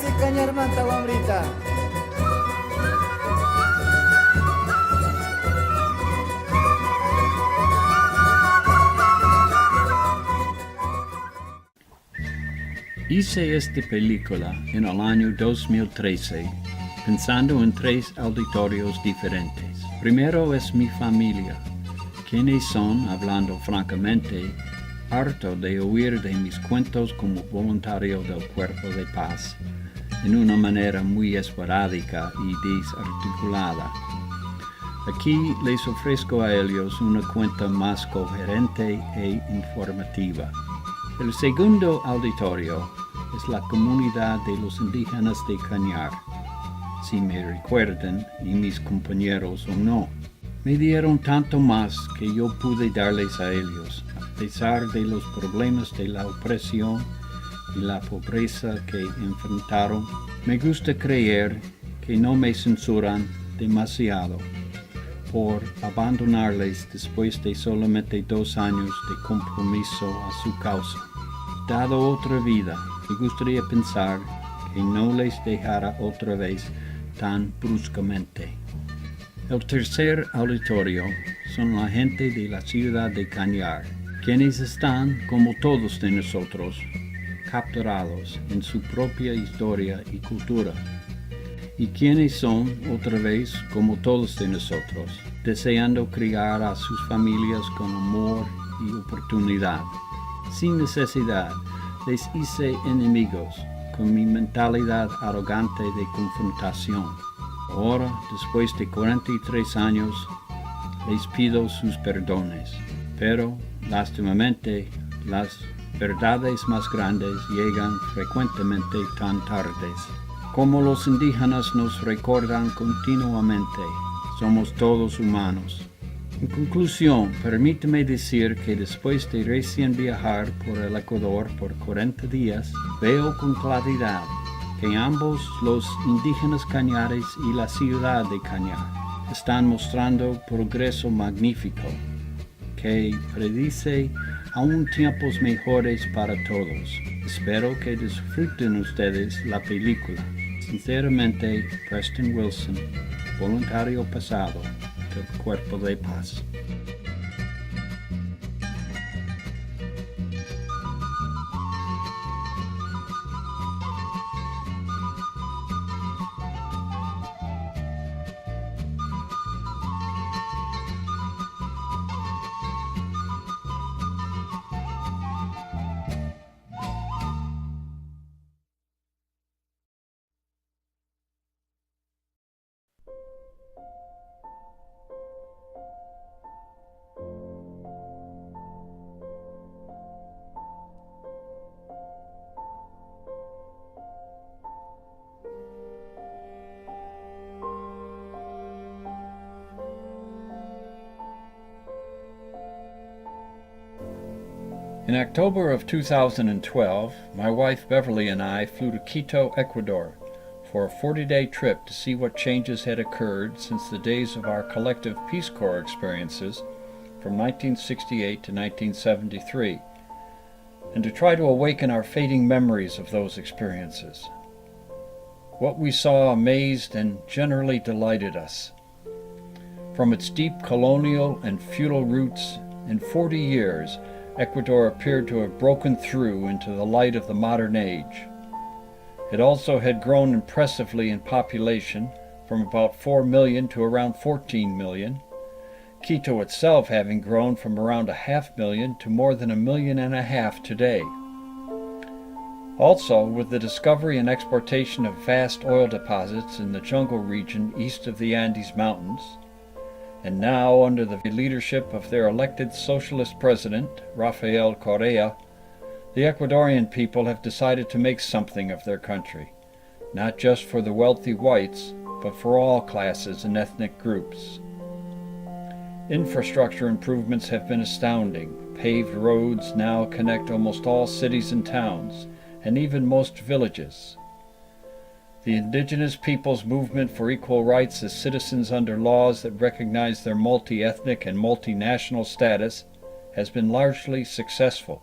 si cañar manta guambrita. Hice esta película en el año 2013 pensando en 3 auditorios diferentes. Primero es mi familia, quienes son, hablando francamente, harto de oír de mis cuentos como voluntario del Cuerpo de Paz en una manera muy esporádica y desarticulada. Aquí les ofrezco a ellos una cuenta más coherente e informativa. El segundo auditorio es la comunidad de los indígenas de Cañar. Si me recuerdan, y mis compañeros o no, me dieron tanto más que yo pude darles a ellos, a pesar de los problemas de la opresión y la pobreza que enfrentaron. Me gusta creer que no me censuran demasiado por abandonarles después de solamente 2 años de compromiso a su causa. Dado otra vida, me gustaría pensar que no les dejara otra vez tan bruscamente. El tercer auditorio son la gente de la ciudad de Cañar, quienes están, como todos de nosotros, capturados en su propia historia y cultura, y quienes son, otra vez, como todos de nosotros, deseando criar a sus familias con amor y oportunidad. Sin necesidad, les hice enemigos con mi mentalidad arrogante de confrontación. Ahora, después de 43 años, les pido sus perdones, pero, lástimamente, las verdades más grandes llegan frecuentemente tan tardes. Como los indígenas nos recuerdan continuamente, somos todos humanos. En conclusión, permíteme decir que después de recién viajar por el Ecuador por 40 días, veo con claridad que ambos los indígenas cañares y la ciudad de Cañar están mostrando progreso magnífico, que predice aún tiempos mejores para todos. Espero que disfruten ustedes la película. Sinceramente, Preston Wilson, voluntario pasado del Cuerpo de Paz. In October of 2012, my wife Beverly and I flew to Quito, Ecuador, for a 40-day trip to see what changes had occurred since the days of our collective Peace Corps experiences from 1968 to 1973, and to try to awaken our fading memories of those experiences. What we saw amazed and generally delighted us. From its deep colonial and feudal roots, in 40 years, Ecuador appeared to have broken through into the light of the modern age. It also had grown impressively in population, from about 4 million to around 14 million, Quito itself having grown from around 500,000 to more than 1.5 million today. Also, with the discovery and exportation of vast oil deposits in the jungle region east of the Andes Mountains, and now under the leadership of their elected socialist president, Rafael Correa, the Ecuadorian people have decided to make something of their country, not just for the wealthy whites, but for all classes and ethnic groups. Infrastructure improvements have been astounding. Paved roads now connect almost all cities and towns, and even most villages. The indigenous peoples' movement for equal rights as citizens under laws that recognize their multi-ethnic and multinational status has been largely successful.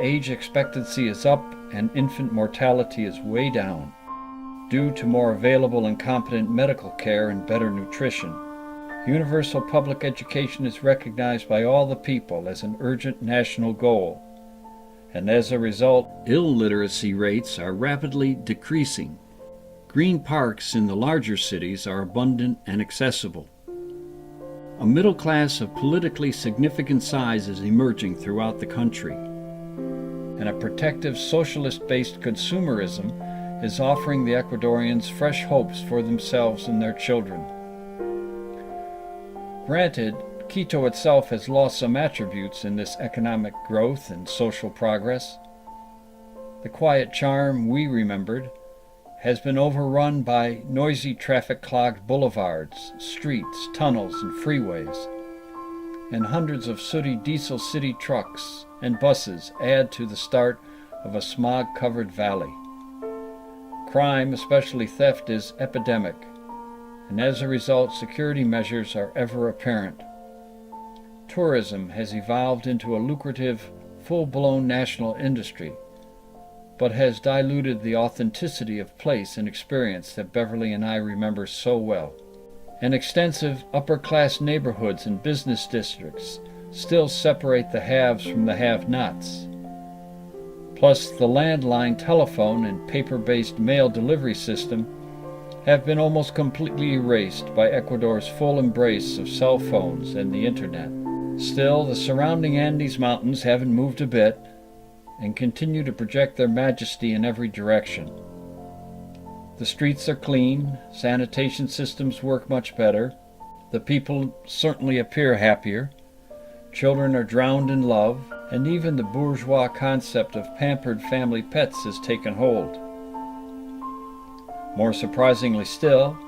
age expectancy is up and infant mortality is way down, due to more available and competent medical care and better nutrition. Universal public education is recognized by all the people as an urgent national goal, and as a result, illiteracy rates are rapidly decreasing. Green parks in the larger cities are abundant and accessible. A middle class of politically significant size is emerging throughout the country, and a protective socialist-based consumerism is offering the Ecuadorians fresh hopes for themselves and their children. Granted, Quito itself has lost some attributes in this economic growth and social progress. The quiet charm we remembered has been overrun by noisy traffic-clogged boulevards, streets, tunnels, and freeways, and hundreds of sooty diesel city trucks and buses add to the start of a smog-covered valley. Crime, especially theft, is epidemic, and as a result, security measures are ever apparent. Tourism has evolved into a lucrative, full-blown national industry, but has diluted the authenticity of place and experience that Beverly and I remember so well. And extensive upper-class neighborhoods and business districts still separate the haves from the have-nots. Plus, the landline telephone and paper-based mail delivery system have been almost completely erased by Ecuador's full embrace of cell phones and the internet. Still, the surrounding Andes Mountains haven't moved a bit and continue to project their majesty in every direction. The streets are clean, sanitation systems work much better, the people certainly appear happier, children are drowned in love, and even the bourgeois concept of pampered family pets has taken hold. More surprisingly still,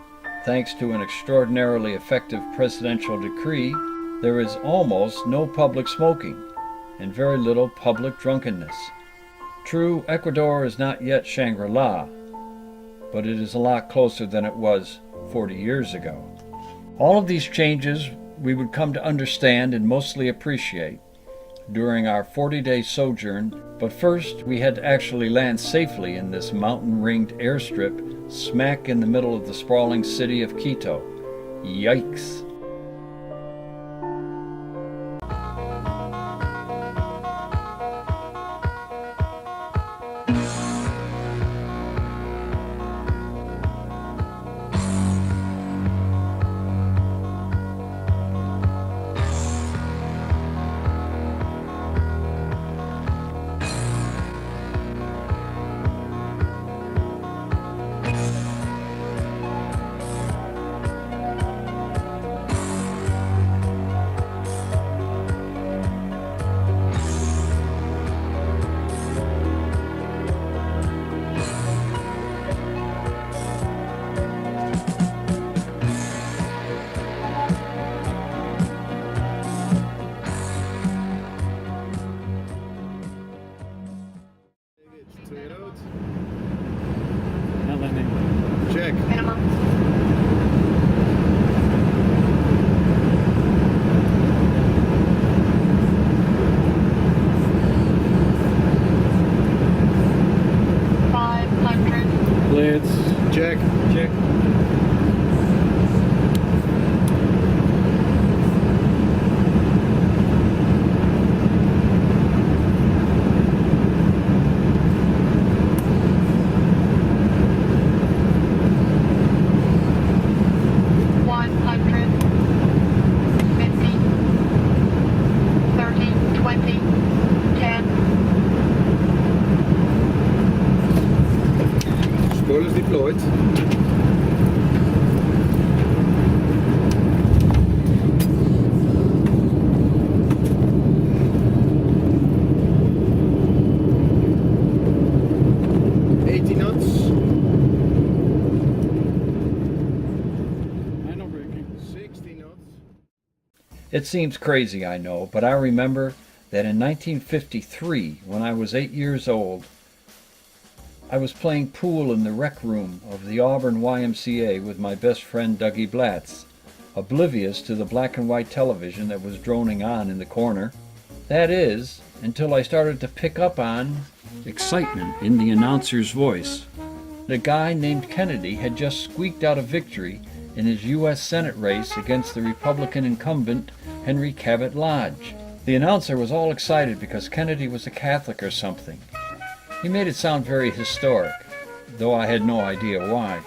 thanks to an extraordinarily effective presidential decree, there is almost no public smoking and very little public drunkenness. True, Ecuador is not yet Shangri-La, but it is a lot closer than it was 40 years ago. All of these changes we would come to understand and mostly appreciate during our 40-day sojourn, but first we had to actually land safely in this mountain-ringed airstrip smack in the middle of the sprawling city of Quito. Yikes! Check. Minimum. Blitz. Check. Check. Spoilers deployed. It seems crazy, I know, but I remember that in 1953, when I was 8 years old, I was playing pool in the rec room of the Auburn YMCA with my best friend Dougie Blatz, oblivious to the black and white television that was droning on in the corner. That is, until I started to pick up on excitement in the announcer's voice. The guy named Kennedy had just squeaked out a victory in his U.S. Senate race against the Republican incumbent Henry Cabot Lodge. The announcer was all excited because Kennedy was a Catholic or something. He made it sound very historic, though I had no idea why.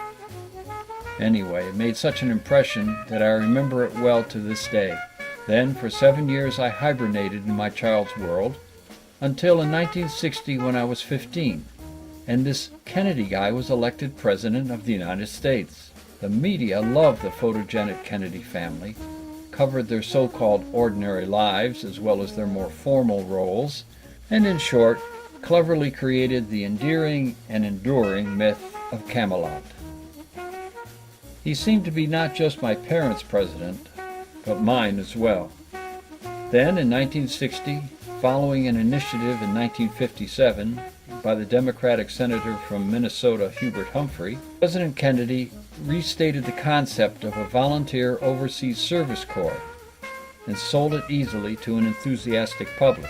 Anyway, it made such an impression that I remember it well to this day. Then, for 7 years, I hibernated in my child's world, until in 1960 when I was 15, and this Kennedy guy was elected President of the United States. The media loved the photogenic Kennedy family, covered their so-called ordinary lives as well as their more formal roles, and in short, cleverly created the endearing and enduring myth of Camelot. He seemed to be not just my parents' president, but mine as well. Then, in 1960, following an initiative in 1957 by the Democratic senator from Minnesota, Hubert Humphrey, President Kennedy restated the concept of a volunteer overseas service corps and sold it easily to an enthusiastic public.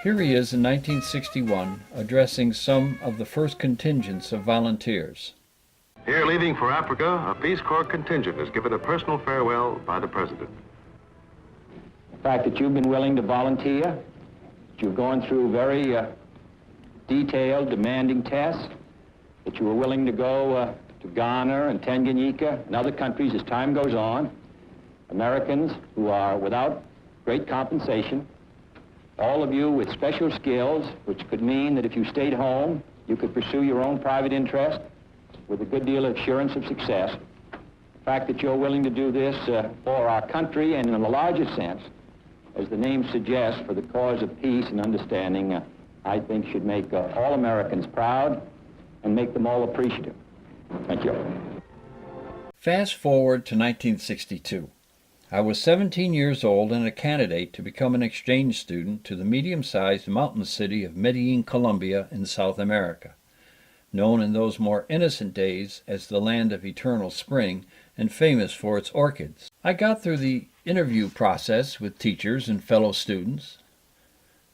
Here he is in 1961 addressing some of the first contingents of volunteers. Here, leaving for Africa, a Peace Corps contingent is given a personal farewell by the President. The fact that you've been willing to volunteer, that you've gone through very detailed, demanding tests, that you were willing to go to Ghana and Tanganyika and other countries as time goes on, Americans who are without great compensation, all of you with special skills, which could mean that if you stayed home, you could pursue your own private interest with a good deal of assurance of success. The fact that you're willing to do this for our country and in a larger sense, as the name suggests, for the cause of peace and understanding, I think should make all Americans proud and make them all appreciative. Thank you. Fast forward to 1962. I was 17 years old and a candidate to become an exchange student to the medium-sized mountain city of Medellin, Colombia in South America, known in those more innocent days as the land of eternal spring and famous for its orchids. I got through the interview process with teachers and fellow students.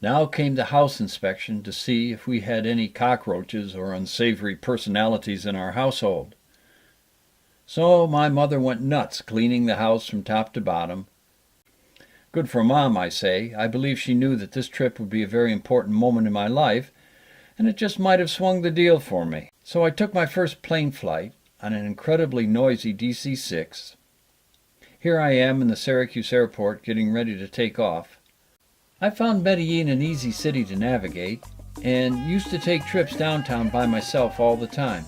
Now came the house inspection to see if we had any cockroaches or unsavory personalities in our household. So my mother went nuts cleaning the house from top to bottom. Good for Mom, I say. I believe she knew that this trip would be a very important moment in my life, and it just might have swung the deal for me. So I took my first plane flight on an incredibly noisy DC-6. Here I am in the Syracuse airport getting ready to take off. I found Medellin an easy city to navigate and used to take trips downtown by myself all the time.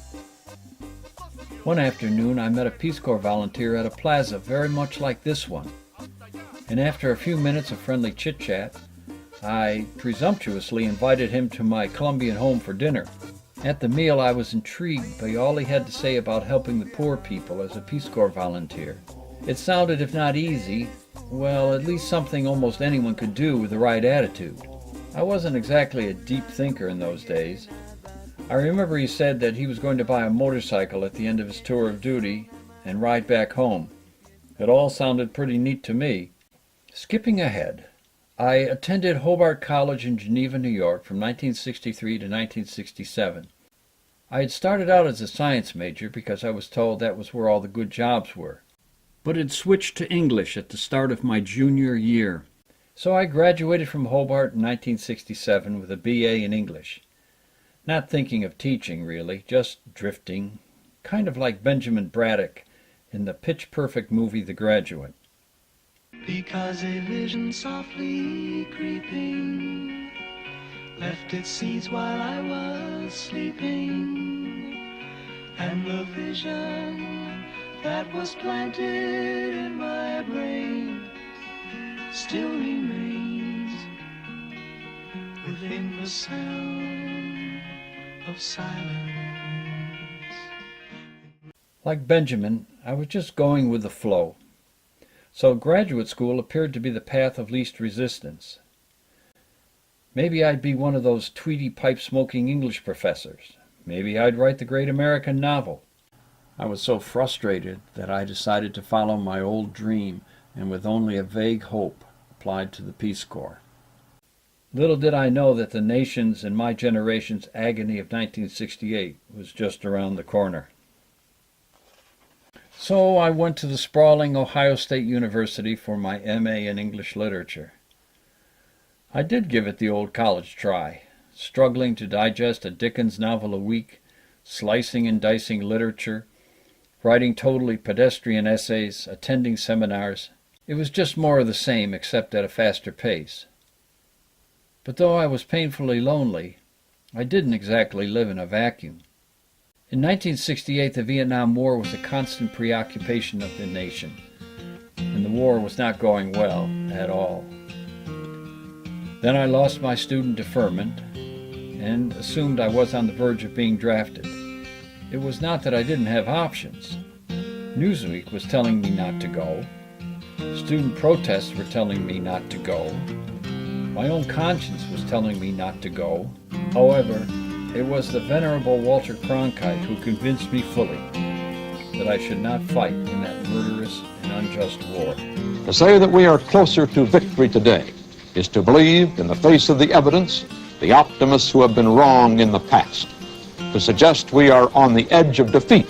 One afternoon I met a Peace Corps volunteer at a plaza very much like this one, and after a few minutes of friendly chit-chat, I presumptuously invited him to my Colombian home for dinner. At the meal I was intrigued by all he had to say about helping the poor people as a Peace Corps volunteer. It sounded, if not easy, well, at least something almost anyone could do with the right attitude. I wasn't exactly a deep thinker in those days. I remember he said that he was going to buy a motorcycle at the end of his tour of duty and ride back home. It all sounded pretty neat to me. Skipping ahead, I attended Hobart College in Geneva, New York from 1963 to 1967. I had started out as a science major because I was told that was where all the good jobs were, but had switched to English at the start of my junior year. So I graduated from Hobart in 1967 with a BA in English. Not thinking of teaching, really, just drifting, kind of like Benjamin Braddock in the pitch-perfect movie The Graduate. Because a vision softly creeping left its seeds while I was sleeping, and the vision that was planted in my brain still remains within the sound of silence. Like Benjamin, I was just going with the flow. So graduate school appeared to be the path of least resistance. Maybe I'd be one of those tweedy pipe-smoking English professors. Maybe I'd write the great American novel. I was so frustrated that I decided to follow my old dream and with only a vague hope applied to the Peace Corps. Little did I know that the nation's and my generation's agony of 1968 was just around the corner. So I went to the sprawling Ohio State University for my M.A. in English Literature. I did give it the old college try, struggling to digest a Dickens novel a week, slicing and dicing literature, writing totally pedestrian essays, attending seminars. It was just more of the same, except at a faster pace. But though I was painfully lonely, I didn't exactly live in a vacuum. In 1968, the Vietnam War was a constant preoccupation of the nation, and the war was not going well at all. Then I lost my student deferment and assumed I was on the verge of being drafted. It was not that I didn't have options. Newsweek was telling me not to go. Student protests were telling me not to go. My own conscience was telling me not to go. However, it was the venerable Walter Cronkite who convinced me fully that I should not fight in that murderous and unjust war. To say that we are closer to victory today is to believe, in the face of the evidence, the optimists who have been wrong in the past. To suggest we are on the edge of defeat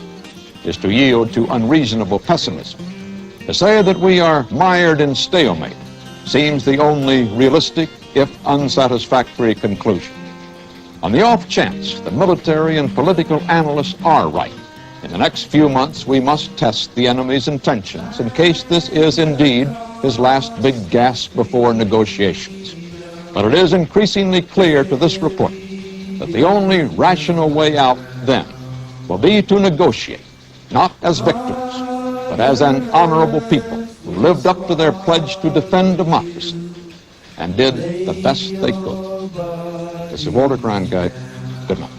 is to yield to unreasonable pessimism. To say that we are mired in stalemate seems the only realistic, if unsatisfactory, conclusion. On the off chance the military and political analysts are right, in the next few months we must test the enemy's intentions in case this is indeed his last big gasp before negotiations. But it is increasingly clear to this report that the only rational way out then will be to negotiate, not as victors, but as an honorable people who lived up to their pledge to defend democracy and did the best they could. This is Walter Cronkite. Good night.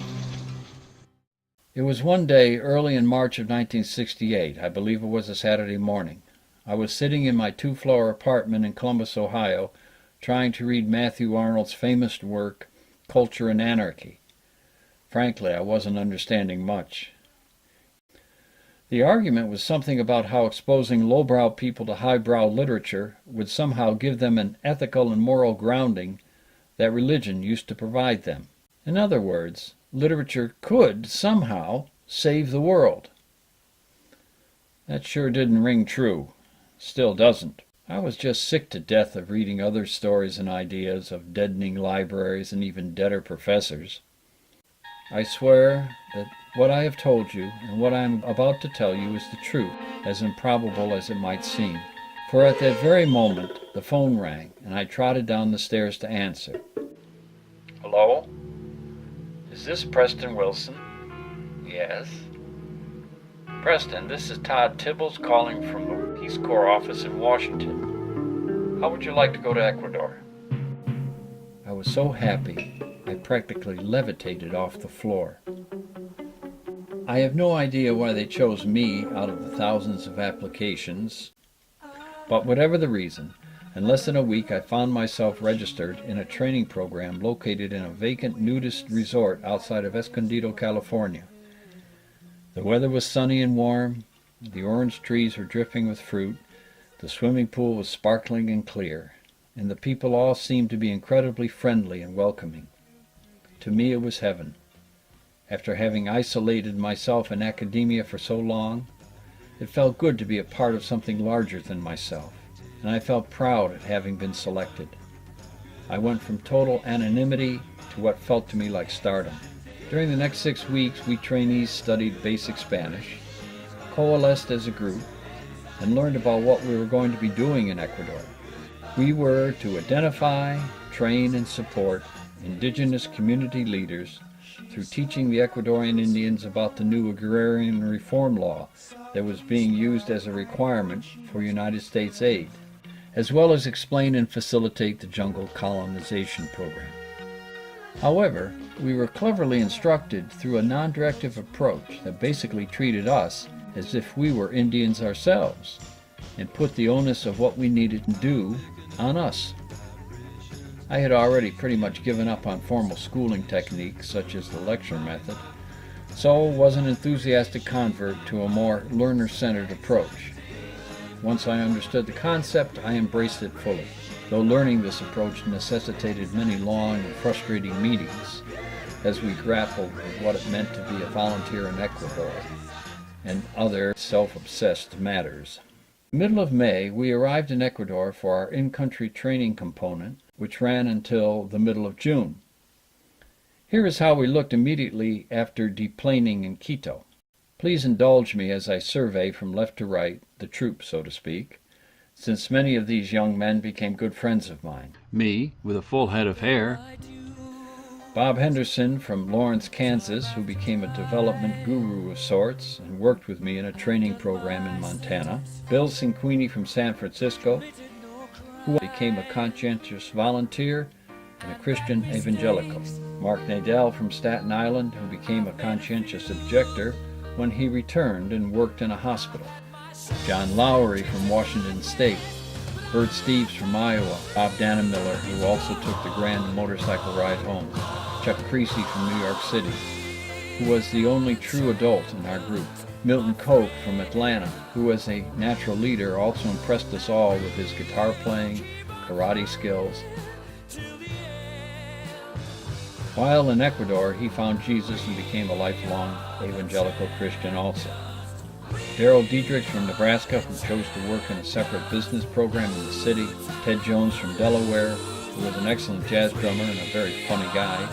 It was one day early in March of 1968, I believe it was a Saturday morning. I was sitting in my 2-floor apartment in Columbus, Ohio, trying to read Matthew Arnold's famous work, Culture and Anarchy. Frankly, I wasn't understanding much. The argument was something about how exposing lowbrow people to highbrow literature would somehow give them an ethical and moral grounding that religion used to provide them. In other words, literature could somehow save the world. That sure didn't ring true. Still doesn't. I was just sick to death of reading other stories and ideas of deadening libraries and even deader professors. I swear that what I have told you and what I am about to tell you is the truth, as improbable as it might seem. For at that very moment, the phone rang, and I trotted down the stairs to answer. Hello? Is this Preston Wilson? Yes. Preston, this is Todd Tibbles calling from the Peace Corps office in Washington. How would you like to go to Ecuador? I was so happy, I practically levitated off the floor. I have no idea why they chose me out of the thousands of applications, but whatever the reason, in less than a week I found myself registered in a training program located in a vacant nudist resort outside of Escondido, California. The weather was sunny and warm, the orange trees were dripping with fruit, the swimming pool was sparkling and clear, and the people all seemed to be incredibly friendly and welcoming. To me it was heaven. After having isolated myself in academia for so long, it felt good to be a part of something larger than myself, and I felt proud at having been selected. I went from total anonymity to what felt to me like stardom. During the next 6 weeks, we trainees studied basic Spanish, coalesced as a group, and learned about what we were going to be doing in Ecuador. We were to identify, train, and support indigenous community leaders through teaching the Ecuadorian Indians about the new agrarian reform law that was being used as a requirement for United States aid, as well as explain and facilitate the jungle colonization program. However, we were cleverly instructed through a non-directive approach that basically treated us as if we were Indians ourselves and put the onus of what we needed to do on us. I had already pretty much given up on formal schooling techniques such as the lecture method, so was an enthusiastic convert to a more learner-centered approach. Once I understood the concept, I embraced it fully. though learning this approach necessitated many long and frustrating meetings as we grappled with what it meant to be a volunteer in Ecuador and other self-obsessed matters. Middle of May, we arrived in Ecuador for our in-country training component, which ran until the middle of June. Here is how we looked immediately after deplaning in Quito. Please indulge me as I survey from left to right, the troop, so to speak, since many of these young men became good friends of mine. Me, with a full head of hair. Bob Henderson from Lawrence, Kansas, who became a development guru of sorts and worked with me in a training program in Montana. Bill Cinquini from San Francisco, who became a conscientious volunteer and a Christian evangelical. Mark Nadell from Staten Island, who became a conscientious objector when he returned and worked in a hospital. John Lowry from Washington State. Bert Steves from Iowa. Bob Dannemiller, who also took the grand motorcycle ride home. Chuck Creasy from New York City, who was the only true adult in our group. Milton Koch from Atlanta, who as a natural leader also impressed us all with his guitar playing, karate skills. While in Ecuador, he found Jesus and became a lifelong evangelical Christian also. Daryl Diedrichs from Nebraska, who chose to work in a separate business program in the city. Ted Jones from Delaware, who was an excellent jazz drummer and a very funny guy.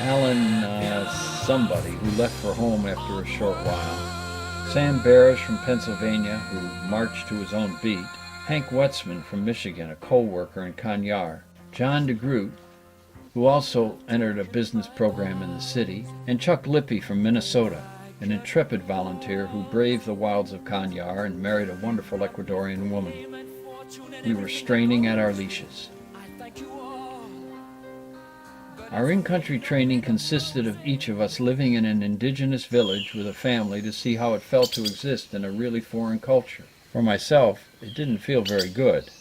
Alan somebody, who left for home after a short while. Sam Barish from Pennsylvania, who marched to his own beat. Hank Wetzman from Michigan, a co-worker in Kanyar. John DeGroot, who also entered a business program in the city. And Chuck Lippy from Minnesota, an intrepid volunteer who braved the wilds of Kanyar and married a wonderful Ecuadorian woman. We were straining at our leashes. Our in-country training consisted of each of us living in an indigenous village with a family to see how it felt to exist in a really foreign culture. For myself, it didn't feel very good,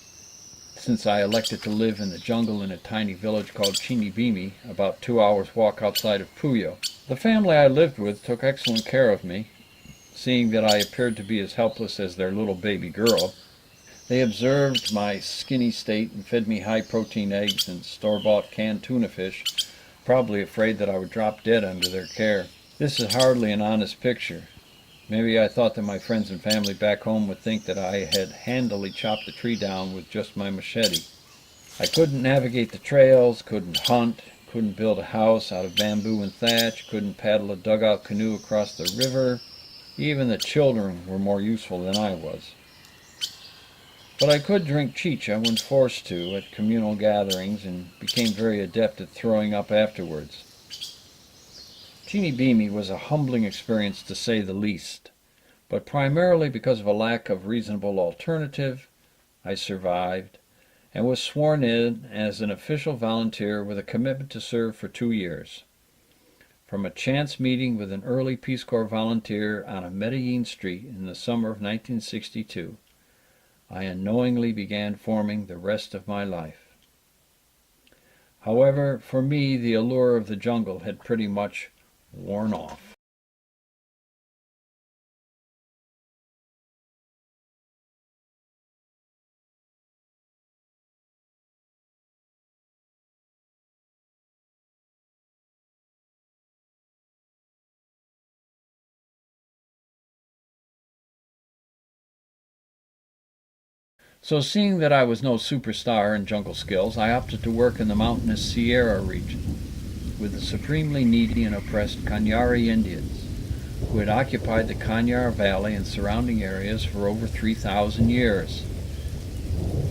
since I elected to live in the jungle in a tiny village called Chinibimi, about 2 hours' walk outside of Puyo. The family I lived with took excellent care of me, seeing that I appeared to be as helpless as their little baby girl. They observed my skinny state and fed me high-protein eggs and store-bought canned tuna fish, probably afraid that I would drop dead under their care. This is hardly an honest picture. Maybe I thought that my friends and family back home would think that I had handily chopped a tree down with just my machete. I couldn't navigate the trails, couldn't hunt, couldn't build a house out of bamboo and thatch, couldn't paddle a dugout canoe across the river. Even the children were more useful than I was. But I could drink chicha when forced to at communal gatherings and became very adept at throwing up afterwards. Chinibimi was a humbling experience to say the least, but primarily because of a lack of reasonable alternative, I survived and was sworn in as an official volunteer with a commitment to serve for 2 years. From a chance meeting with an early Peace Corps volunteer on a Medellin street in the summer of 1962, I unknowingly began forming the rest of my life. However, for me, the allure of the jungle had pretty much worn off. So seeing that I was no superstar in jungle skills, I opted to work in the mountainous Sierra region with the supremely needy and oppressed Kanyari Indians, who had occupied the Kanyar Valley and surrounding areas for over 3,000 years.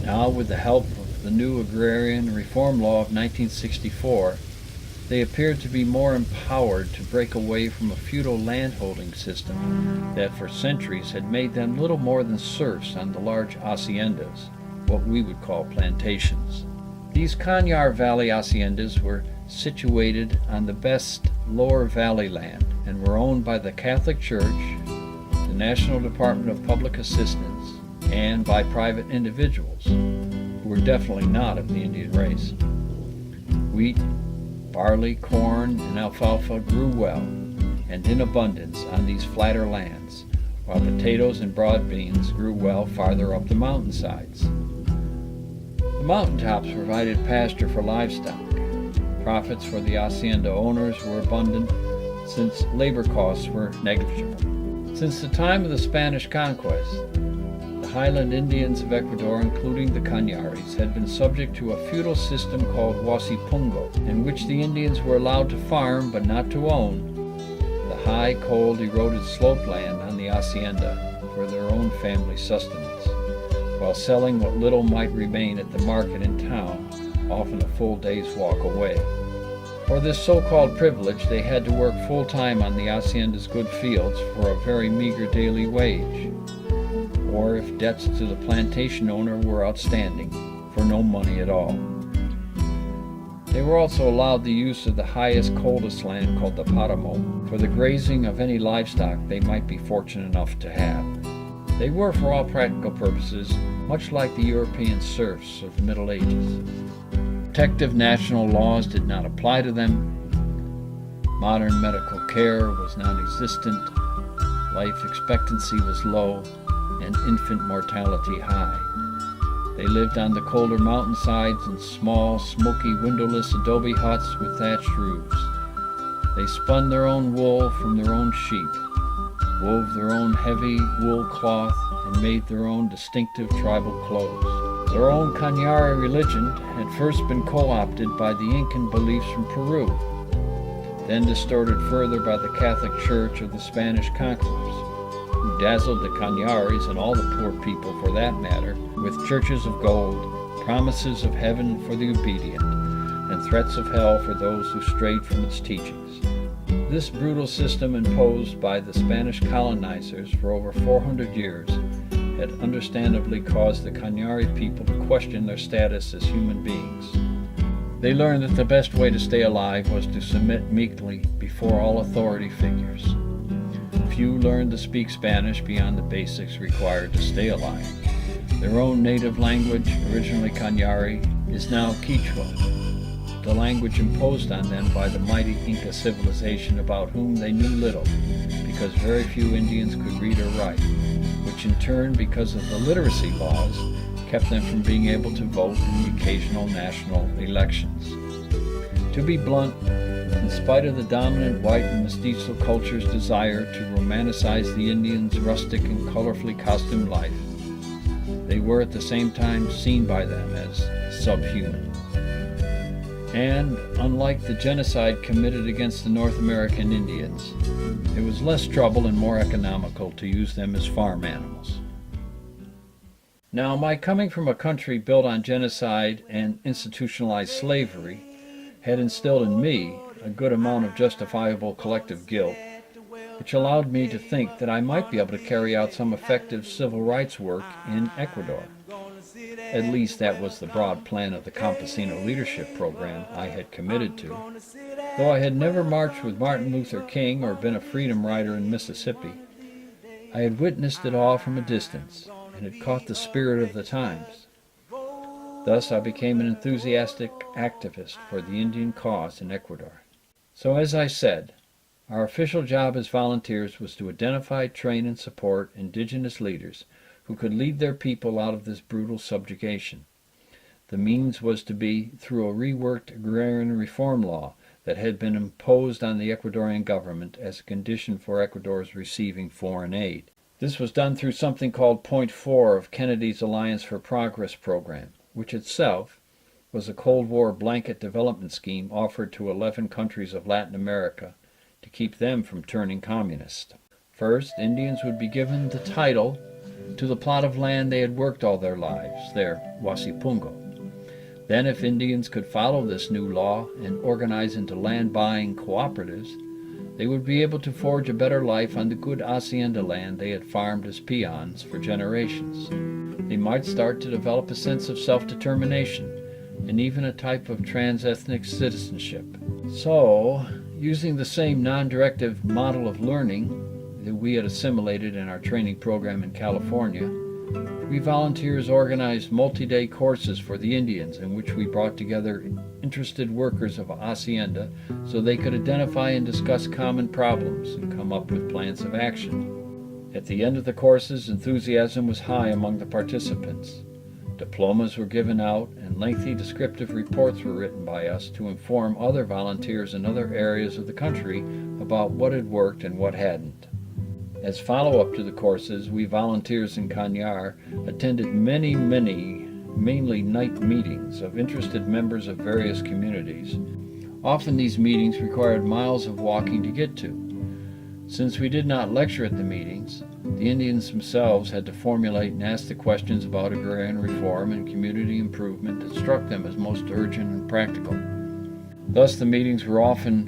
Now, with the help of the new Agrarian Reform Law of 1964, they appeared to be more empowered to break away from a feudal landholding system that for centuries had made them little more than serfs on the large haciendas, what we would call plantations. These Kanyar Valley haciendas were situated on the best lower valley land and were owned by the Catholic Church, the National Department of Public Assistance, and by private individuals who were definitely not of the Indian race. Wheat, barley, corn, and alfalfa grew well and in abundance on these flatter lands, while potatoes and broad beans grew well farther up the mountainsides. The mountaintops provided pasture for livestock. Profits for the hacienda owners were abundant since labor costs were negligible. Since the time of the Spanish conquest, the highland Indians of Ecuador, including the Cañaris, had been subject to a feudal system called huasipungo, in which the Indians were allowed to farm but not to own the high, cold, eroded slope land on the hacienda for their own family sustenance, while selling what little might remain at the market in town, often a full day's walk away. For this so-called privilege, they had to work full-time on the hacienda's good fields for a very meager daily wage, or if debts to the plantation owner were outstanding, for no money at all. They were also allowed the use of the highest, coldest land called the Paramo for the grazing of any livestock they might be fortunate enough to have. They were, for all practical purposes, much like the European serfs of the Middle Ages. Protective national laws did not apply to them. Modern medical care was non-existent. Life expectancy was low, and infant mortality high. They lived on the colder mountainsides in small, smoky, windowless adobe huts with thatched roofs. They spun their own wool from their own sheep, wove their own heavy wool cloth, and made their own distinctive tribal clothes. Their own Cañari religion had first been co-opted by the Incan beliefs from Peru, then distorted further by the Catholic Church of the Spanish conquerors, who dazzled the Cañaris and all the poor people for that matter with churches of gold, promises of heaven for the obedient, and threats of hell for those who strayed from its teachings. This brutal system imposed by the Spanish colonizers for over 400 years had understandably caused the Cañari people to question their status as human beings. They learned that the best way to stay alive was to submit meekly before all authority figures. Few learned to speak Spanish beyond the basics required to stay alive. Their own native language, originally Cañari, is now Quechua, the language imposed on them by the mighty Inca civilization about whom they knew little, because very few Indians could read or write, which in turn, because of the literacy laws, kept them from being able to vote in the occasional national elections. To be blunt, in spite of the dominant white and mestizo culture's desire to romanticize the Indians' rustic and colorfully costumed life, they were at the same time seen by them as subhuman. And, unlike the genocide committed against the North American Indians, it was less trouble and more economical to use them as farm animals. Now, my coming from a country built on genocide and institutionalized slavery had instilled in me a good amount of justifiable collective guilt, which allowed me to think that I might be able to carry out some effective civil rights work in Ecuador. At least that was the broad plan of the Campesino Leadership Program I had committed to. Though I had never marched with Martin Luther King or been a freedom rider in Mississippi, I had witnessed it all from a distance and had caught the spirit of the times. Thus I became an enthusiastic activist for the Indian cause in Ecuador. So as I said, our official job as volunteers was to identify, train, and support indigenous leaders who could lead their people out of this brutal subjugation. The means was to be through a reworked agrarian reform law that had been imposed on the Ecuadorian government as a condition for Ecuador's receiving foreign aid. This was done through something called Point 4 of Kennedy's Alliance for Progress program, which itself was a Cold War blanket development scheme offered to 11 countries of Latin America to keep them from turning communist. First, Indians would be given the title to the plot of land they had worked all their lives, their huasipungo. Then, if Indians could follow this new law and organize into land-buying cooperatives, they would be able to forge a better life on the good hacienda land they had farmed as peons for generations. They might start to develop a sense of self-determination and even a type of trans-ethnic citizenship. So, using the same non-directive model of learning that we had assimilated in our training program in California, we volunteers organized multi-day courses for the Indians in which we brought together interested workers of a hacienda so they could identify and discuss common problems and come up with plans of action. At the end of the courses, enthusiasm was high among the participants. Diplomas were given out, and lengthy descriptive reports were written by us to inform other volunteers in other areas of the country about what had worked and what hadn't. As follow-up to the courses, we volunteers in Kanyar attended many, mainly night meetings of interested members of various communities. Often these meetings required miles of walking to get to. Since we did not lecture at the meetings, the Indians themselves had to formulate and ask the questions about agrarian reform and community improvement that struck them as most urgent and practical. Thus the meetings were often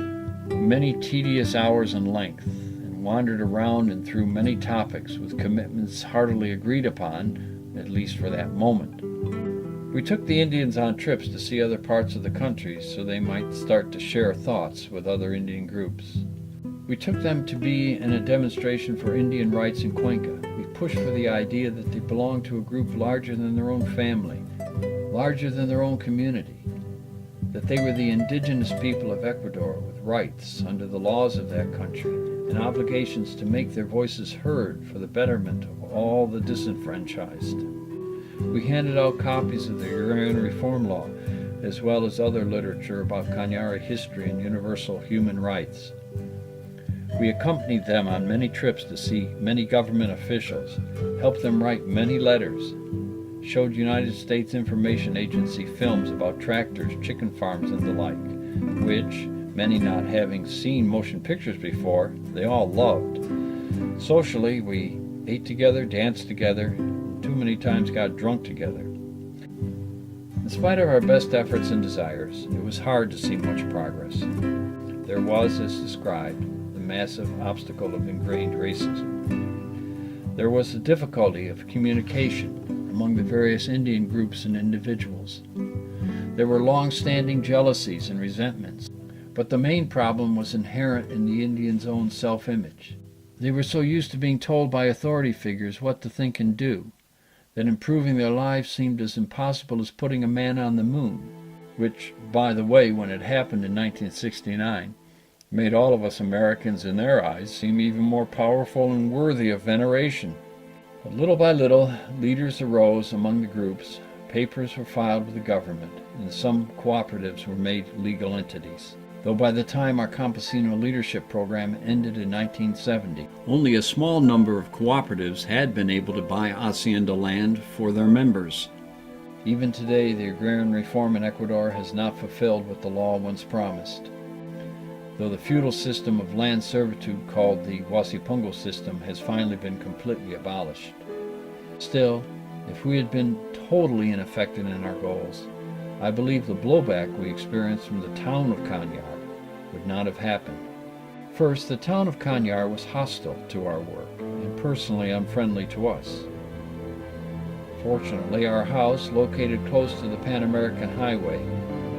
many tedious hours in length, wandered around and through many topics with commitments heartily agreed upon, at least for that moment. We took the Indians on trips to see other parts of the country so they might start to share thoughts with other Indian groups. We took them to be in a demonstration for Indian rights in Cuenca. We pushed for the idea that they belonged to a group larger than their own family, larger than their own community, that they were the indigenous people of Ecuador with rights under the laws of that country, and obligations to make their voices heard for the betterment of all the disenfranchised. We handed out copies of the Agrarian Reform Law, as well as other literature about Kanyari history and universal human rights. We accompanied them on many trips to see many government officials, helped them write many letters, showed United States Information Agency films about tractors, chicken farms, and the like, which, many not having seen motion pictures before, they all loved. Socially, we ate together, danced together, too many times got drunk together. In spite of our best efforts and desires, it was hard to see much progress. There was, as described, the massive obstacle of ingrained racism. There was the difficulty of communication among the various Indian groups and individuals. There were long-standing jealousies and resentments. But the main problem was inherent in the Indians' own self-image. They were so used to being told by authority figures what to think and do, that improving their lives seemed as impossible as putting a man on the moon, which, by the way, when it happened in 1969, made all of us Americans in their eyes seem even more powerful and worthy of veneration. But little by little, leaders arose among the groups, papers were filed with the government, and some cooperatives were made legal entities. Though by the time our Campesino Leadership Program ended in 1970, only a small number of cooperatives had been able to buy hacienda land for their members. Even today, the agrarian reform in Ecuador has not fulfilled what the law once promised. Though the feudal system of land servitude called the Huasipungo system has finally been completely abolished. Still, if we had been totally ineffective in our goals, I believe the blowback we experienced from the town of Kanyar would not have happened. First, the town of Kanyar was hostile to our work and personally unfriendly to us. Fortunately, our house, located close to the Pan American Highway,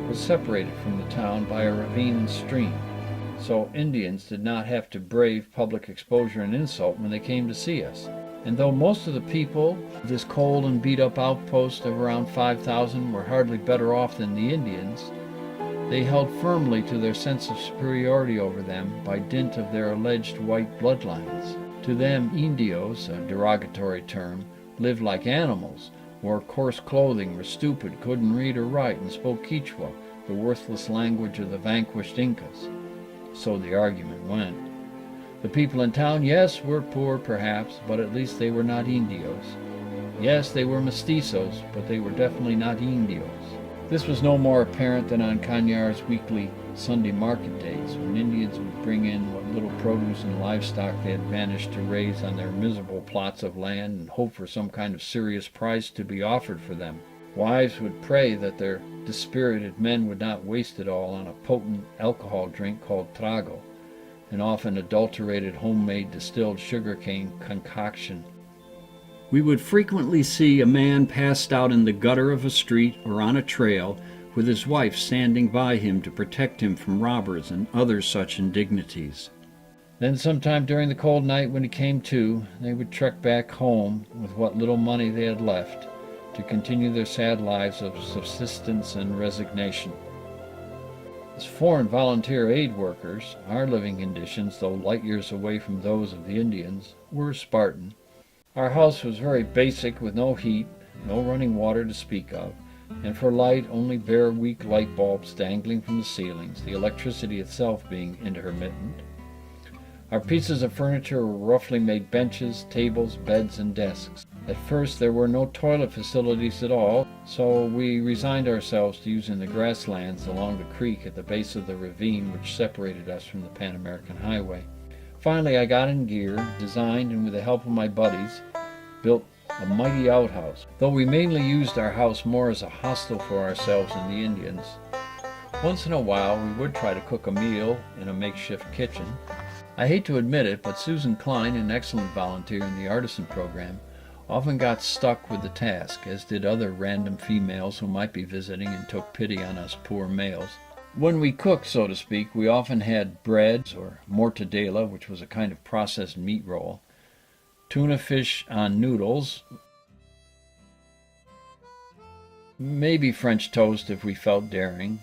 was separated from the town by a ravine and stream, so Indians did not have to brave public exposure and insult when they came to see us. And though most of the people of this cold and beat-up outpost of around 5,000 were hardly better off than the Indians, they held firmly to their sense of superiority over them by dint of their alleged white bloodlines. To them, Indios, a derogatory term, lived like animals, wore coarse clothing, were stupid, couldn't read or write, and spoke Quichua, the worthless language of the vanquished Incas. So the argument went. The people in town, yes, were poor perhaps, but at least they were not Indios. Yes, they were mestizos, but they were definitely not Indios. This was no more apparent than on Kanyar's weekly Sunday market days, when Indians would bring in what little produce and livestock they had managed to raise on their miserable plots of land and hope for some kind of serious price to be offered for them. Wives would pray that their dispirited men would not waste it all on a potent alcohol drink called trago, an often adulterated homemade distilled sugarcane concoction. We would frequently see a man passed out in the gutter of a street or on a trail, with his wife standing by him to protect him from robbers and other such indignities. Then sometime during the cold night when he came to, they would trek back home with what little money they had left to continue their sad lives of subsistence and resignation. As foreign volunteer aid workers, our living conditions, though light years away from those of the Indians, were Spartan. Our house was very basic with no heat, no running water to speak of, and for light only bare weak light bulbs dangling from the ceilings, the electricity itself being intermittent. Our pieces of furniture were roughly made benches, tables, beds, and desks. At first there were no toilet facilities at all, so we resigned ourselves to using the grasslands along the creek at the base of the ravine which separated us from the Pan American Highway. Finally I got in gear, designed, and with the help of my buddies, built a mighty outhouse, though we mainly used our house more as a hostel for ourselves and the Indians. Once in a while we would try to cook a meal in a makeshift kitchen. I hate to admit it, but Susan Klein, an excellent volunteer in the artisan program, often got stuck with the task, as did other random females who might be visiting and took pity on us poor males. When we cooked, so to speak, we often had bread, or mortadella, which was a kind of processed meat roll, tuna fish on noodles, maybe French toast if we felt daring,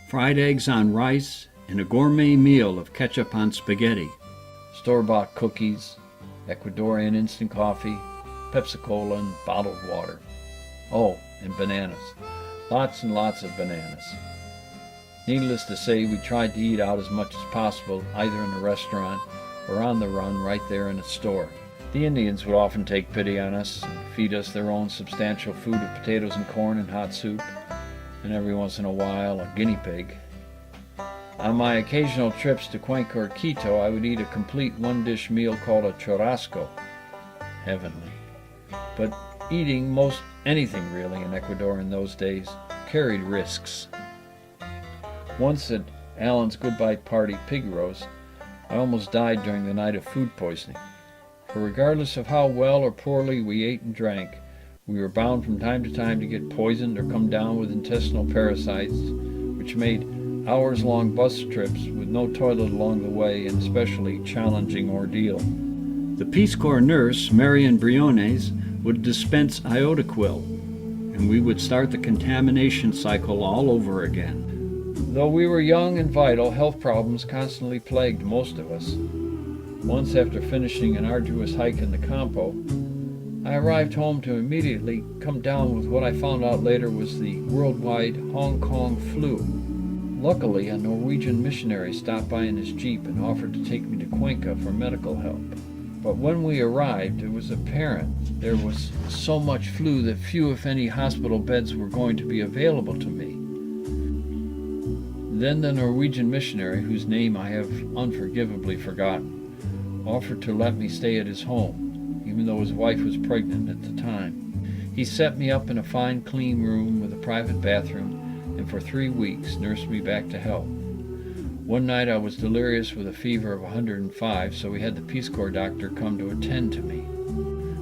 fried eggs on rice, and a gourmet meal of ketchup on spaghetti, store-bought cookies, Ecuadorian instant coffee, Pepsi-Cola, and bottled water. Oh, and bananas. Lots and lots of bananas. Needless to say, we tried to eat out as much as possible, either in a restaurant or on the run right there in a store. The Indians would often take pity on us and feed us their own substantial food of potatoes and corn and hot soup, and every once in a while a guinea pig. On my occasional trips to Cuenca or Quito, I would eat a complete one-dish meal called a churrasco. Heavenly. But eating most anything really in Ecuador in those days carried risks. Once at Alan's goodbye party pig roast, I almost died during the night of food poisoning. For regardless of how well or poorly we ate and drank, we were bound from time to time to get poisoned or come down with intestinal parasites, which made hours-long bus trips with no toilet along the way an especially challenging ordeal. The Peace Corps nurse, Marian Briones, would dispense iodoquil, and we would start the contamination cycle all over again. Though we were young and vital, health problems constantly plagued most of us. Once, after finishing an arduous hike in the Campo, I arrived home to immediately come down with what I found out later was the worldwide Hong Kong flu. Luckily, a Norwegian missionary stopped by in his Jeep and offered to take me to Cuenca for medical help. But when we arrived, it was apparent there was so much flu that few, if any, hospital beds were going to be available to me. Then the Norwegian missionary, whose name I have unforgivably forgotten, offered to let me stay at his home, even though his wife was pregnant at the time. He set me up in a fine, clean room with a private bathroom, and for 3 weeks nursed me back to health. One night I was delirious with a fever of 105, so we had the Peace Corps doctor come to attend to me.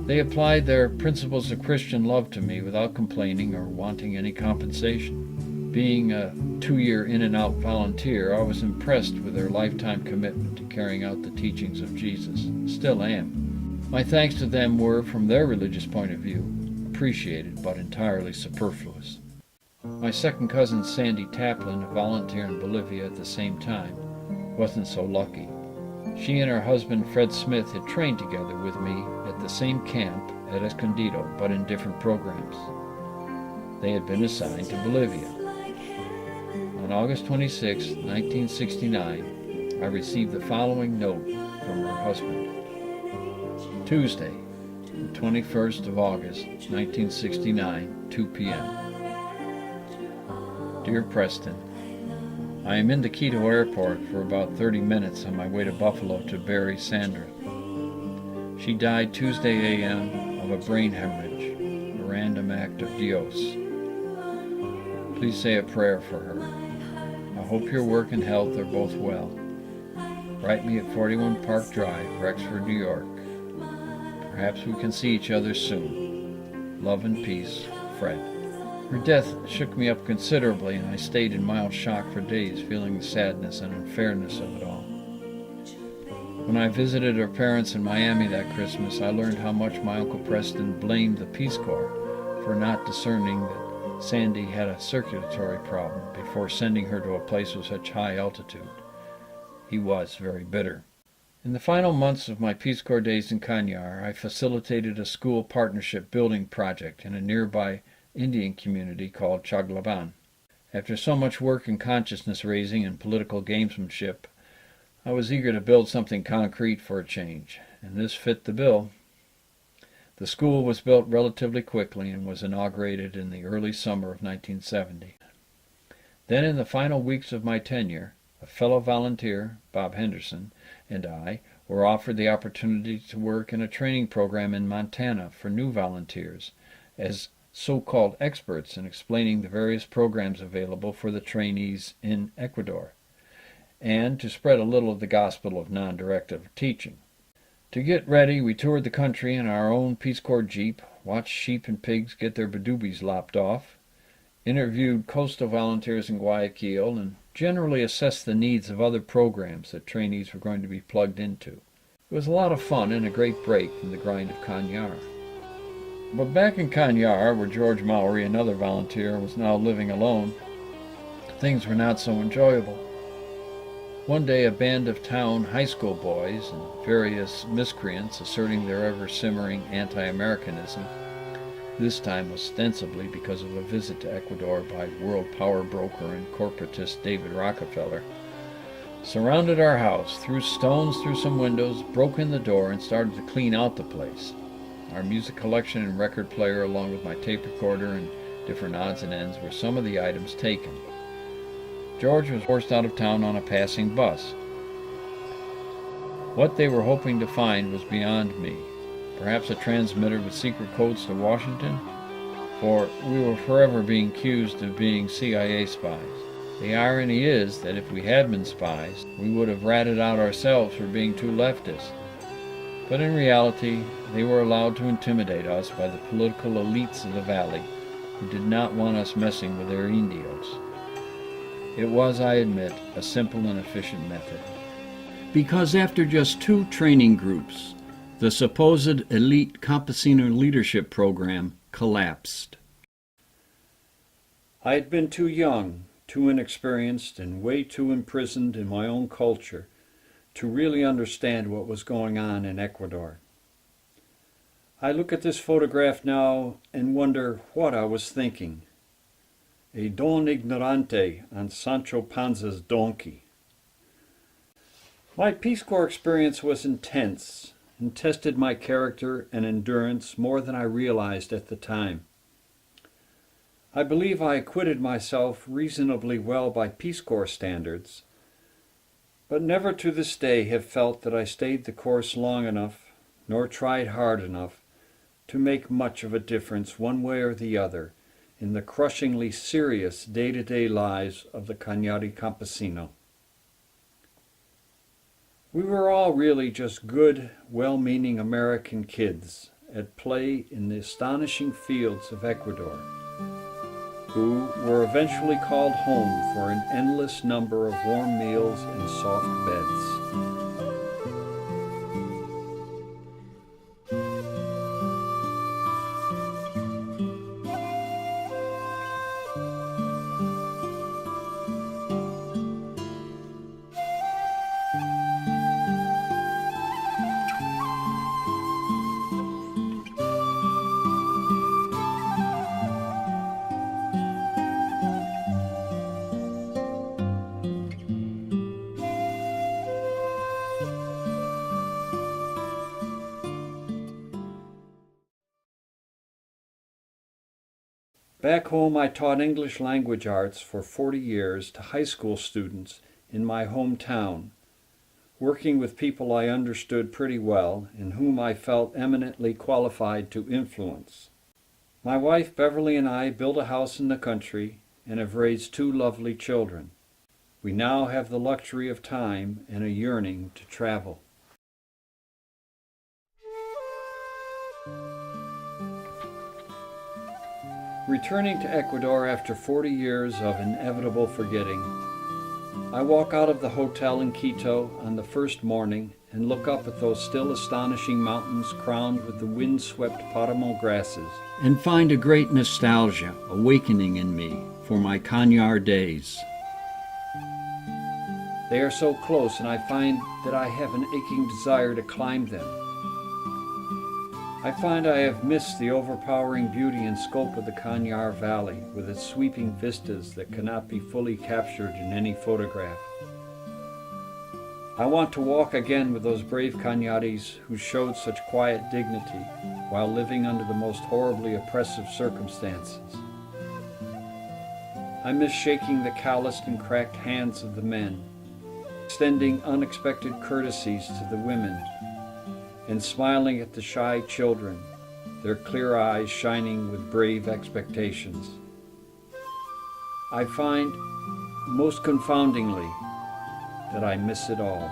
They applied their principles of Christian love to me without complaining or wanting any compensation. Being a 2-year in-and-out volunteer, I was impressed with their lifetime commitment to carrying out the teachings of Jesus. Still am. My thanks to them were, from their religious point of view, appreciated but entirely superfluous. My second cousin, Sandy Taplin, a volunteer in Bolivia at the same time, wasn't so lucky. She and her husband, Fred Smith, had trained together with me at the same camp at Escondido, but in different programs. They had been assigned to Bolivia. On August 26, 1969, I received the following note from her husband. Tuesday, the 21st of August, 1969, 2 p.m. Dear Preston, I am in the Quito airport for about 30 minutes on my way to Buffalo to bury Sandra. She died Tuesday a.m. of a brain hemorrhage, a random act of Dios. Please say a prayer for her. I hope your work and health are both well. Write me at 41 Park Drive, Rexford, New York. Perhaps we can see each other soon. Love and peace, Fred. Her death shook me up considerably, and I stayed in mild shock for days, feeling the sadness and unfairness of it all. When I visited her parents in Miami that Christmas, I learned how much my Uncle Preston blamed the Peace Corps for not discerning that Sandy had a circulatory problem before sending her to a place with such high altitude. He was very bitter. In the final months of my Peace Corps days in Kanyar, I facilitated a school partnership building project in a nearby Indian community called Chaglaban. After so much work in consciousness raising and political gamesmanship, I was eager to build something concrete for a change, and this fit the bill. The school was built relatively quickly and was inaugurated in the early summer of 1970. Then in the final weeks of my tenure, a fellow volunteer, Bob Henderson, and I were offered the opportunity to work in a training program in Montana for new volunteers as so-called experts in explaining the various programs available for the trainees in Ecuador, and to spread a little of the gospel of non-directive teaching. To get ready, we toured the country in our own Peace Corps Jeep, watched sheep and pigs get their badoobies lopped off, interviewed coastal volunteers in Guayaquil, and generally assessed the needs of other programs that trainees were going to be plugged into. It was a lot of fun and a great break from the grind of Kanyar. But back in Kanyar, where George Mowry, another volunteer, was now living alone, things were not so enjoyable. One day a band of town high school boys and various miscreants asserting their ever-simmering anti-Americanism, this time ostensibly because of a visit to Ecuador by world power broker and corporatist David Rockefeller, surrounded our house, threw stones through some windows, broke in the door, and started to clean out the place. Our music collection and record player, along with my tape recorder and different odds and ends, were some of the items taken. George was forced out of town on a passing bus. What they were hoping to find was beyond me. Perhaps a transmitter with secret codes to Washington? For we were forever being accused of being CIA spies. The irony is that if we had been spies, we would have ratted out ourselves for being too leftist. But in reality, they were allowed to intimidate us by the political elites of the valley, who did not want us messing with their indios. It was, I admit, a simple and efficient method. Because after just 2 training groups, the supposed elite campesino leadership program collapsed. I had been too young, too inexperienced, and way too imprisoned in my own culture to really understand what was going on in Ecuador. I look at this photograph now and wonder what I was thinking. A don ignorante on Sancho Panza's donkey. My Peace Corps experience was intense and tested my character and endurance more than I realized at the time. I believe I acquitted myself reasonably well by Peace Corps standards, but never to this day have felt that I stayed the course long enough, nor tried hard enough, to make much of a difference one way or the other in the crushingly serious day-to-day lives of the Cañari campesino. We were all really just good, well-meaning American kids at play in the astonishing fields of Ecuador, who were eventually called home for an endless number of warm meals and soft beds. Back home, I taught English language arts for 40 years to high school students in my hometown, working with people I understood pretty well and whom I felt eminently qualified to influence. My wife Beverly and I built a house in the country and have raised 2 lovely children. We now have the luxury of time and a yearning to travel. Returning to Ecuador after 40 years of inevitable forgetting, I walk out of the hotel in Quito on the first morning and look up at those still astonishing mountains crowned with the wind-swept Paramo grasses, and find a great nostalgia awakening in me for my Cañar days. They are so close, and I find that I have an aching desire to climb them. I find I have missed the overpowering beauty and scope of the Kanyar Valley with its sweeping vistas that cannot be fully captured in any photograph. I want to walk again with those brave Kanyaris who showed such quiet dignity while living under the most horribly oppressive circumstances. I miss shaking the calloused and cracked hands of the men, extending unexpected courtesies to the women, and smiling at the shy children, their clear eyes shining with brave expectations. I find, most confoundingly, that I miss it all.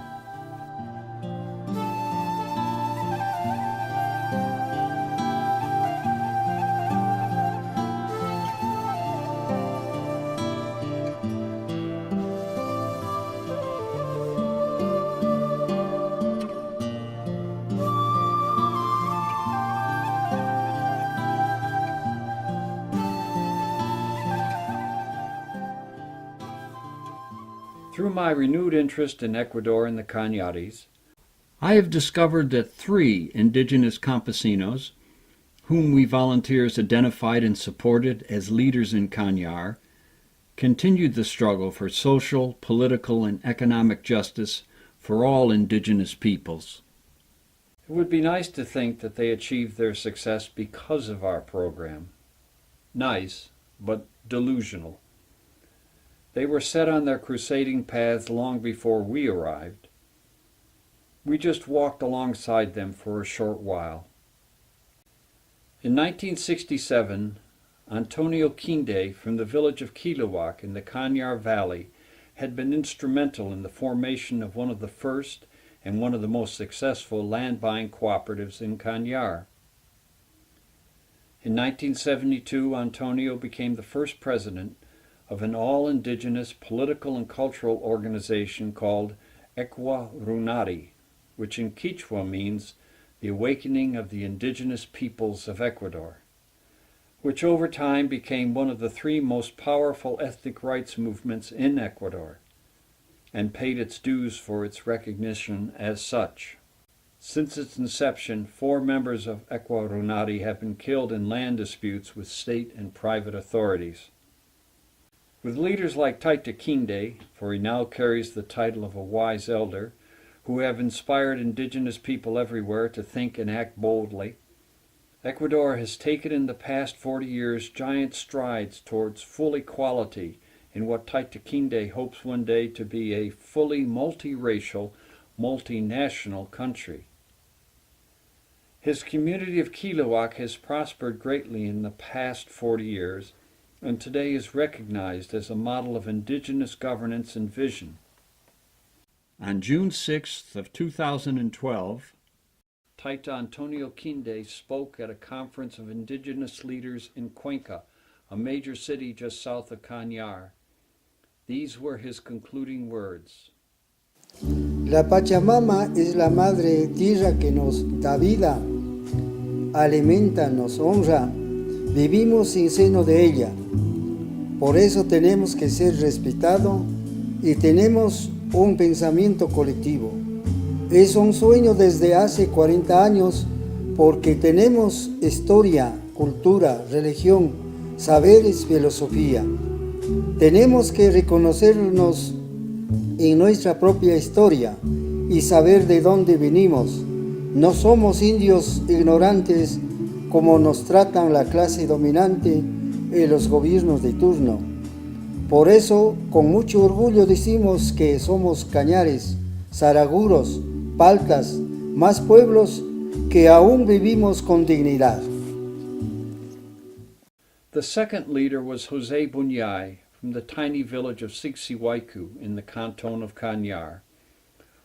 Through my renewed interest in Ecuador and the Cañaris, I have discovered that 3 indigenous campesinos, whom we volunteers identified and supported as leaders in Cañar, continued the struggle for social, political, and economic justice for all indigenous peoples. It would be nice to think that they achieved their success because of our program. Nice, but delusional. They were set on their crusading paths long before we arrived. We just walked alongside them for a short while. In 1967, Antonio Quinde from the village of Kilauec in the Cañar Valley had been instrumental in the formation of one of the first and one of the most successful land buying cooperatives in Cañar. In 1972, Antonio became the first president of an all-indigenous political and cultural organization called Ecuador, which in Quechua means the awakening of the indigenous peoples of Ecuador, which over time became one of the 3 most powerful ethnic rights movements in Ecuador, and paid its dues for its recognition as such. Since its inception, 4 members of Ecuador have been killed in land disputes with state and private authorities. With leaders like Taita Quinde, for he now carries the title of a wise elder, who have inspired indigenous people everywhere to think and act boldly, Ecuador has taken in the past 40 years giant strides towards full equality in what Taita Quinde hopes one day to be a fully multiracial, multinational country. His community of Kilauec has prospered greatly in the past 40 years, and today is recognized as a model of indigenous governance and vision. On June 6th of 2012, Taita Antonio Quinde spoke at a conference of indigenous leaders in Cuenca, a major city just south of Cañar. These were his concluding words. La Pachamama es la madre tierra que nos da vida, alimenta, nos honra, vivimos en seno de ella. Por eso tenemos que ser respetados y tenemos un pensamiento colectivo. Es un sueño desde hace 40 años porque tenemos historia, cultura, religión, saberes, filosofía. Tenemos que reconocernos en nuestra propia historia y saber de dónde venimos. No somos indios ignorantes como nos tratan la clase dominante y los gobiernos de turno. Por eso, con mucho orgullo decimos que somos cañares, saraguros, paltas, más pueblos que aún vivimos con dignidad. The second leader was José Buñay from the tiny village of Sixihuaycu in the canton of Cañar,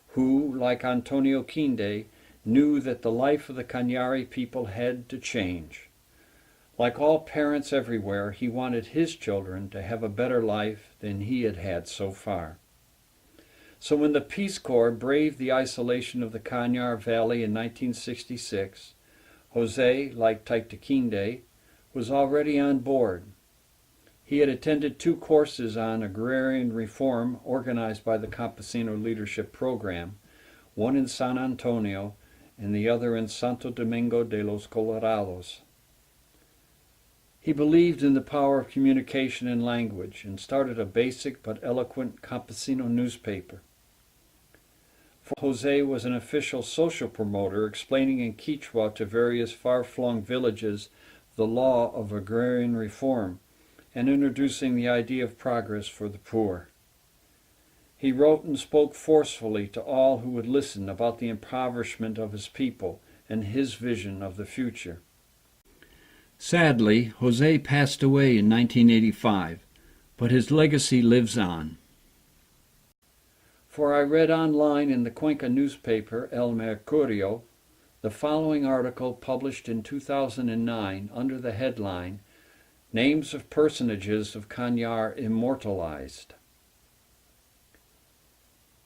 who, like Antonio Quinde, knew that the life of the Cañari people had to change. Like all parents everywhere, he wanted his children to have a better life than he had had so far. So when the Peace Corps braved the isolation of the Cañar Valley in 1966, José, like Taita Quinde, was already on board. He had attended 2 courses on agrarian reform organized by the Campesino Leadership Program, one in San Antonio and the other in Santo Domingo de los Colorados. He believed in the power of communication and language and started a basic but eloquent campesino newspaper. Jose was an official social promoter, explaining in Quechua to various far-flung villages the law of agrarian reform and introducing the idea of progress for the poor. He wrote and spoke forcefully to all who would listen about the impoverishment of his people and his vision of the future. Sadly, Jose passed away in 1985, but his legacy lives on. For I read online in the Cuenca newspaper El Mercurio the following article published in 2009 under the headline, Names of Personages of Cañar Immortalized.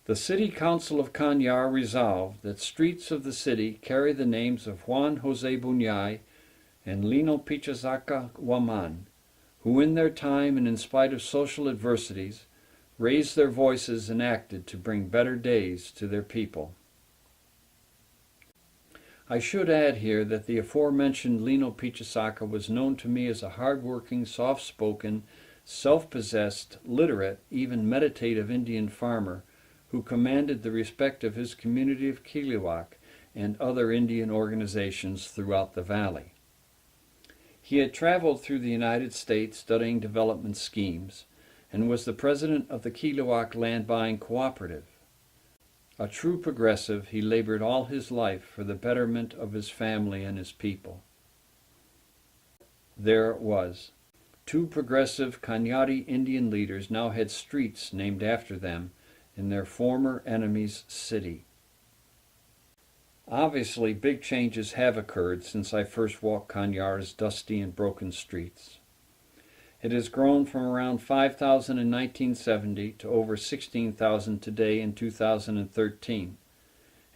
The City Council of Cañar resolved that streets of the city carry the names of Juan Jose Buñay and Lino Pichazaca Guaman, who in their time and in spite of social adversities raised their voices and acted to bring better days to their people. I should add here that the aforementioned Lino Pichazaca was known to me as a hard-working, soft-spoken, self-possessed, literate, even meditative Indian farmer who commanded the respect of his community of Kiluak and other Indian organizations throughout the valley. He had traveled through the United States studying development schemes and was the president of the Kiluak Land Buying Cooperative. A true progressive, he labored all his life for the betterment of his family and his people. There it was. 2 progressive Cañari Indian leaders now had streets named after them in their former enemy's city. Obviously, big changes have occurred since I first walked Cañar's dusty and broken streets. It has grown from around 5,000 in 1970 to over 16,000 today in 2013,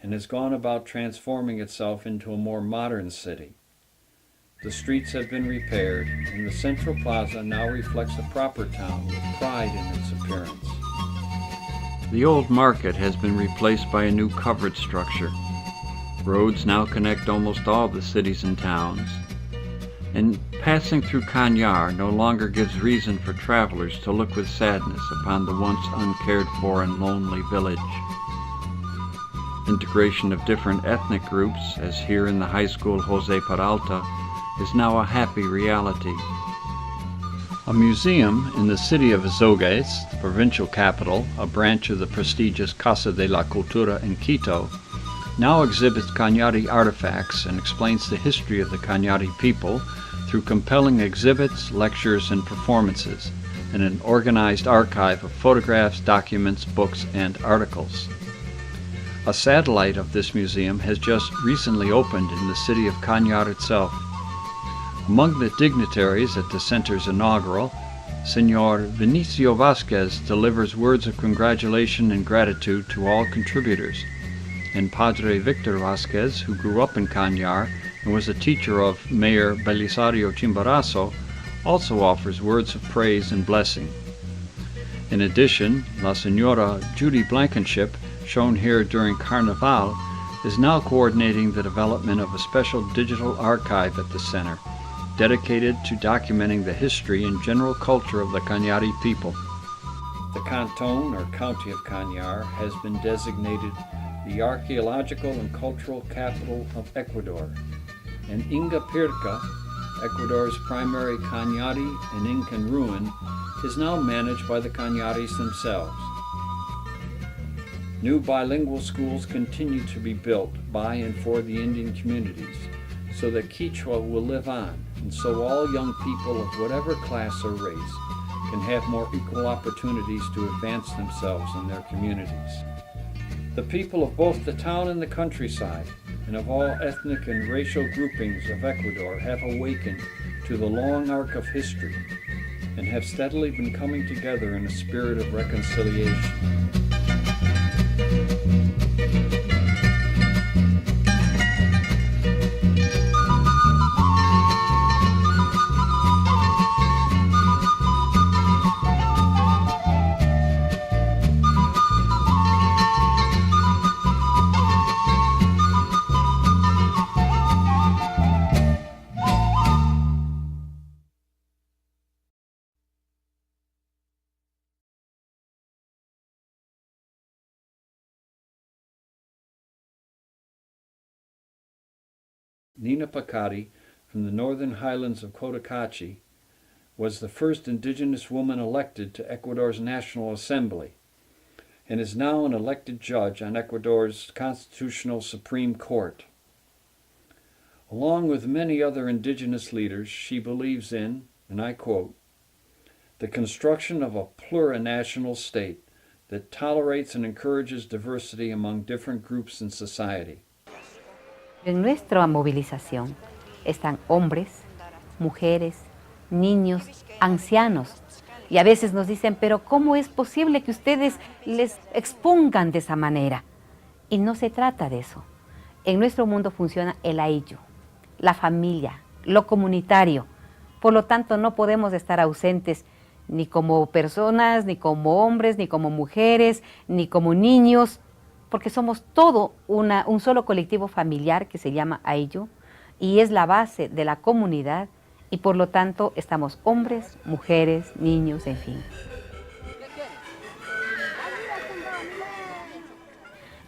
and has gone about transforming itself into a more modern city. The streets have been repaired, and the central plaza now reflects a proper town with pride in its appearance. The old market has been replaced by a new covered structure. Roads now connect almost all the cities and towns, and passing through Cañar no longer gives reason for travelers to look with sadness upon the once uncared for and lonely village. Integration of different ethnic groups, as here in the high school Jose Peralta, is now a happy reality. A museum in the city of Azogues, the provincial capital, a branch of the prestigious Casa de la Cultura in Quito, now exhibits Cañari artifacts and explains the history of the Cañari people through compelling exhibits, lectures, and performances, and an organized archive of photographs, documents, books, and articles. A satellite of this museum has just recently opened in the city of Cañar itself. Among the dignitaries at the center's inaugural, Senor Vinicio Vasquez delivers words of congratulation and gratitude to all contributors, and Padre Victor Vasquez, who grew up in Cañar and was a teacher of Mayor Belisario Chimborazo, also offers words of praise and blessing. In addition, La Senora Judy Blankenship, shown here during Carnival, is now coordinating the development of a special digital archive at the center, dedicated to documenting the history and general culture of the Cañari people. The canton, or county of Cañar, has been designated the archaeological and cultural capital of Ecuador, and Inga Pirca, Ecuador's primary Cañari and Incan ruin, is now managed by the Cañaris themselves. New bilingual schools continue to be built by and for the Indian communities, so that Quechua will live on, and so all young people of whatever class or race can have more equal opportunities to advance themselves in their communities. The people of both the town and the countryside, and of all ethnic and racial groupings of Ecuador, have awakened to the long arc of history and have steadily been coming together in a spirit of reconciliation. Nina Pacari, from the northern highlands of Cotacachi, was the first indigenous woman elected to Ecuador's National Assembly and is now an elected judge on Ecuador's Constitutional Supreme Court. Along with many other indigenous leaders, she believes in, and I quote, the construction of a plurinational state that tolerates and encourages diversity among different groups in society. En nuestra movilización están hombres, mujeres, niños, ancianos. Y a veces nos dicen, pero ¿cómo es posible que ustedes les expongan de esa manera? Y no se trata de eso. En nuestro mundo funciona el ayllu, la familia, lo comunitario. Por lo tanto, no podemos estar ausentes ni como personas, ni como hombres, ni como mujeres, ni como niños, porque somos todo un solo colectivo familiar que se llama ayllu y es la base de la comunidad y por lo tanto estamos hombres, mujeres, niños, en fin.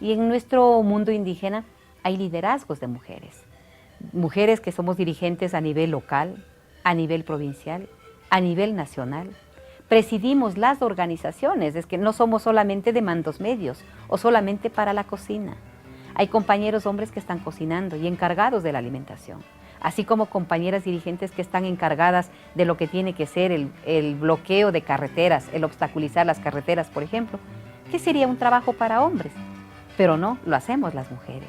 Y en nuestro mundo indígena hay liderazgos de mujeres. Mujeres que somos dirigentes a nivel local, a nivel provincial, a nivel nacional. Presidimos las organizaciones, es que no somos solamente de mandos medios o solamente para la cocina. Hay compañeros hombres que están cocinando y encargados de la alimentación, así como compañeras dirigentes que están encargadas de lo que tiene que ser el bloqueo de carreteras, el obstaculizar las carreteras, por ejemplo, que sería un trabajo para hombres, pero no, lo hacemos las mujeres.